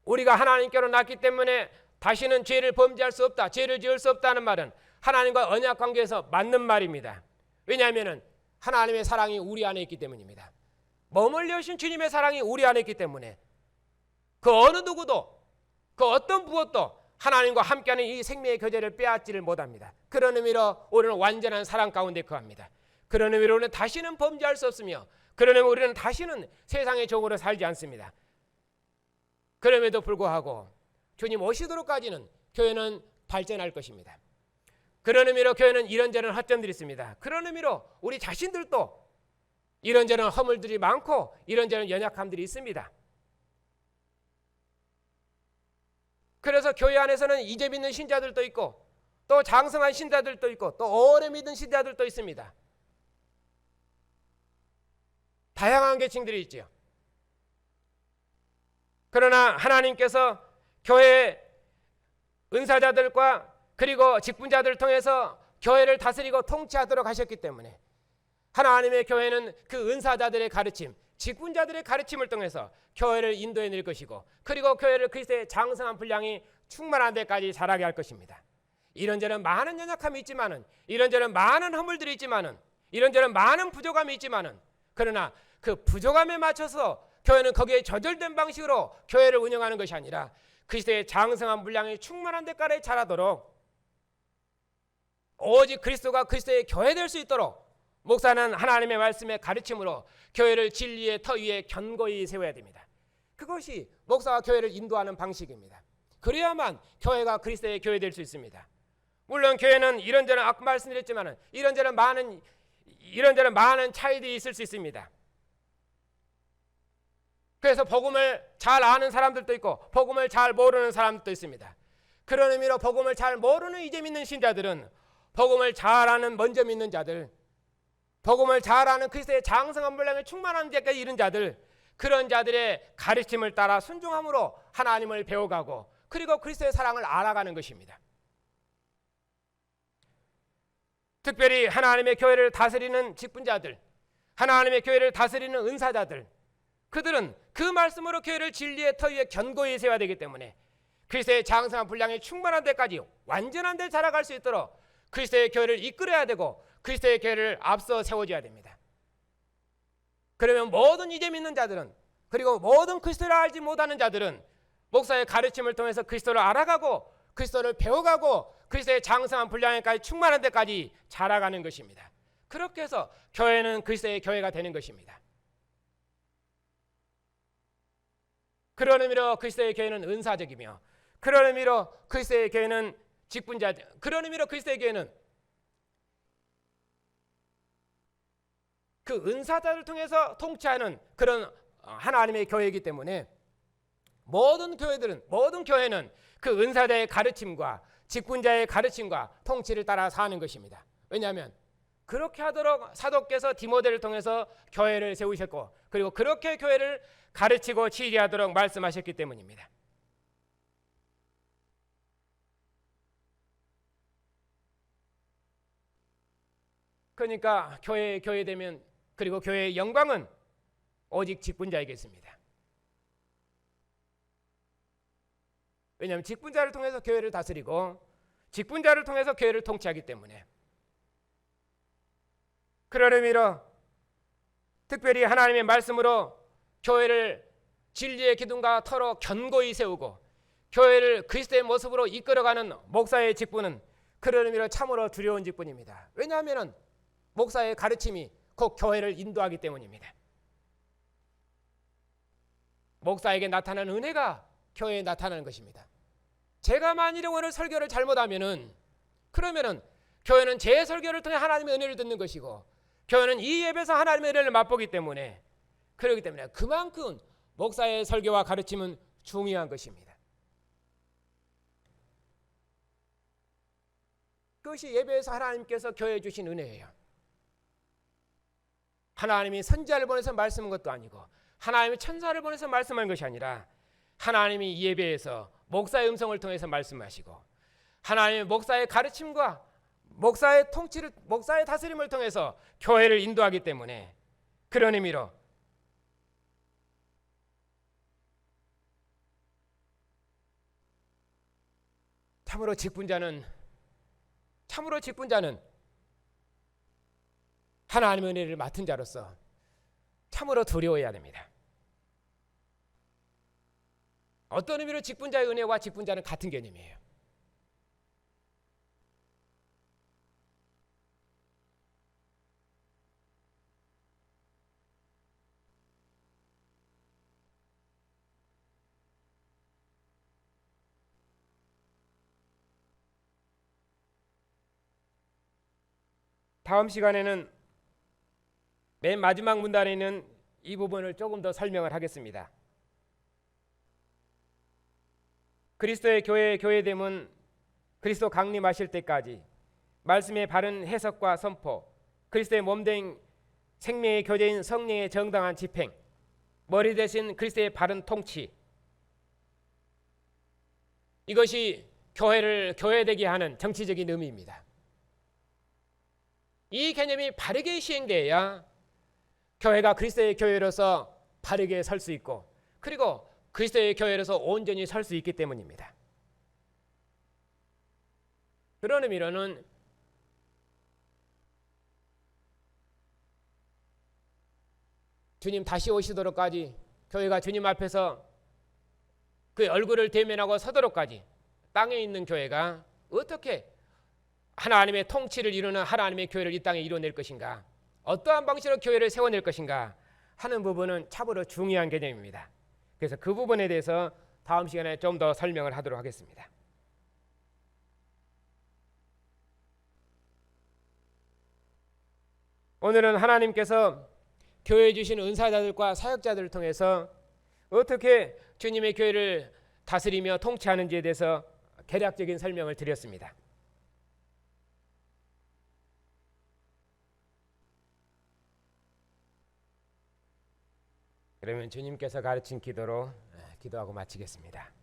우리가 하나님께로 났기 때문에 다시는 죄를 범죄할 수 없다, 죄를 지을 수 없다는 말은 하나님과 언약 관계에서 맞는 말입니다. 왜냐하면 하나님의 사랑이 우리 안에 있기 때문입니다. 머물러 오신 주님의 사랑이 우리 안에 있기 때문에 그 어느 누구도, 그 어떤 무엇도 하나님과 함께하는 이 생명의 교제를 빼앗지를 못합니다. 그런 의미로 우리는 완전한 사랑 가운데 거합니다. 그런 의미로 우리는 다시는 범죄할 수 없으며, 그런 의미로 우리는 다시는 세상의 종으로 살지 않습니다. 그럼에도 불구하고 주님 오시도록까지는 교회는 발전할 것입니다. 그런 의미로 교회는 이런저런 허점들이 있습니다. 그런 의미로 우리 자신들도 이런저런 허물들이 많고 이런저런 연약함들이 있습니다. 그래서 교회 안에서는 이제 믿는 신자들도 있고 또 장성한 신자들도 있고 또 오래 믿은 신자들도 있습니다. 다양한 계층들이 있죠. 그러나 하나님께서 교회 은사자들과 그리고 직분자들을 통해서 교회를 다스리고 통치하도록 하셨기 때문에 하나님의 교회는 그 은사자들의 가르침, 직분자들의 가르침을 통해서 교회를 인도해 낼 것이고, 그리고 교회를 그리스도의 장성한 분량이 충만한 데까지 자라게 할 것입니다. 이런저런 많은 연약함이 있지만은, 이런저런 많은 허물들이 있지만은, 이런저런 많은 부족함이 있지만은, 그러나 그 부족함에 맞춰서 교회는 거기에 저절된 방식으로 교회를 운영하는 것이 아니라 그리스도의 장성한 분량이 충만한 데까지 자라도록 오직 그리스도가 그리스도의 교회 될 수 있도록 목사는 하나님의 말씀의 가르침으로 교회를 진리의 터 위에 견고히 세워야 됩니다. 그것이 목사가 교회를 인도하는 방식입니다. 그래야만 교회가 그리스도의 교회 될 수 있습니다. 물론 교회는 이런저런 아까 말씀드렸지만 이런저런 많은 차이들이 있을 수 있습니다. 그래서 복음을 잘 아는 사람들도 있고 복음을 잘 모르는 사람들도 있습니다. 그런 의미로 복음을 잘 모르는 이제 믿는 신자들은 복음을 잘 아는 먼저 믿는 자들, 복음을 잘 아는 그리스도의 장성한 분량에 충만한 데까지 이른 자들, 그런 자들의 가르침을 따라 순종함으로 하나님을 배워가고 그리고 그리스도의 사랑을 알아가는 것입니다. 특별히 하나님의 교회를 다스리는 직분자들, 하나님의 교회를 다스리는 은사자들, 그들은 그 말씀으로 교회를 진리의 터 위에 견고히 세워야 되기 때문에 그리스도의 장성한 분량이 충만한 데까지 완전한 데 자라갈 수 있도록 그리스도의 교회를 이끌어야 되고 그리스도의 교회를 앞서 세워줘야 됩니다. 그러면 모든 이제 믿는 자들은, 그리고 모든 그리스도를 알지 못하는 자들은 목사의 가르침을 통해서 그리스도를 알아가고 그리스도를 배워가고 그리스도의 장성한 분량에까지 충만한 데까지 자라가는 것입니다. 그렇게 해서 교회는 그리스도의 교회가 되는 것입니다. 그런 의미로 그리스도의 교회는 은사적이며, 그런 의미로 그리스도의 교회는 직분자, 그런 의미로 그리스도의 교회는 그 은사자를 통해서 통치하는 그런 하나님의 교회이기 때문에 모든 교회는 그 은사자의 가르침과 직분자의 가르침과 통치를 따라 사는 것입니다. 왜냐하면 그렇게 하도록 사도께서 디모데를 통해서 교회를 세우셨고, 그리고 그렇게 교회를 가르치고 치리하도록 말씀하셨기 때문입니다. 그러니까 교회 되면, 그리고 교회의 영광은 오직 직분자에게 있습니다. 왜냐하면 직분자를 통해서 교회를 다스리고 직분자를 통해서 교회를 통치하기 때문에. 그런 의미로 특별히 하나님의 말씀으로 교회를 진리의 기둥과 터로 견고히 세우고 교회를 그리스도의 모습으로 이끌어가는 목사의 직분은 그런 의미로 참으로 두려운 직분입니다. 왜냐하면 목사의 가르침이 곧 교회를 인도하기 때문입니다. 목사에게 나타나는 은혜가 교회에 나타나는 것입니다. 제가 만일에 오늘 설교를 잘못하면은, 그러면은 교회는 제 설교를 통해 하나님의 은혜를 듣는 것이고 교회는 이 예배에서 하나님의 은혜를 맛보기 때문에, 그렇기 때문에 그만큼 목사의 설교와 가르침은 중요한 것입니다. 그것이 예배에서 하나님께서 교회에 주신 은혜예요. 하나님이 선지자를 보내서 말씀한 것도 아니고 하나님이 천사를 보내서 말씀한 것이 아니라 하나님이 이 예배에서 목사의 음성을 통해서 말씀하시고 하나님의 목사의 가르침과 목사의 통치를, 목사의 다스림을 통해서 교회를 인도하기 때문에, 그런 의미로 참으로 직분자는 하나님의 은혜를 맡은 자로서 참으로 두려워해야 됩니다. 어떤 의미로 직분자의 은혜와 직분자는 같은 개념이에요. 다음 시간에는 맨 마지막 문단에 있는 이 부분을 조금 더 설명을 하겠습니다. 그리스도의 교회의 교회됨은 그리스도 강림하실 때까지 말씀의 바른 해석과 선포, 그리스도의 몸된 생명의 교제인 성령의 정당한 집행, 머리 대신 그리스도의 바른 통치, 이것이 교회를 교회되게 하는 정치적인 의미입니다. 이 개념이 바르게 시행되어야 교회가 그리스도의 교회로서 바르게 설 수 있고, 그리고 그리스도의 교회로서 온전히 설 수 있기 때문입니다. 그런 의미로는 주님 다시 오시도록까지 교회가 주님 앞에서 그의 얼굴을 대면하고 서도록까지 땅에 있는 교회가 어떻게 하나님의 통치를 이루는 하나님의 교회를 이 땅에 이뤄낼 것인가, 어떠한 방식으로 교회를 세워낼 것인가 하는 부분은 참으로 중요한 개념입니다. 그래서 그 부분에 대해서 다음 시간에 좀 더 설명을 하도록 하겠습니다. 오늘은 하나님께서 교회에 주신 은사자들과 사역자들을 통해서 어떻게 주님의 교회를 다스리며 통치하는지에 대해서 개략적인 설명을 드렸습니다. 그러면 주님께서 가르친 기도로 기도하고 마치겠습니다.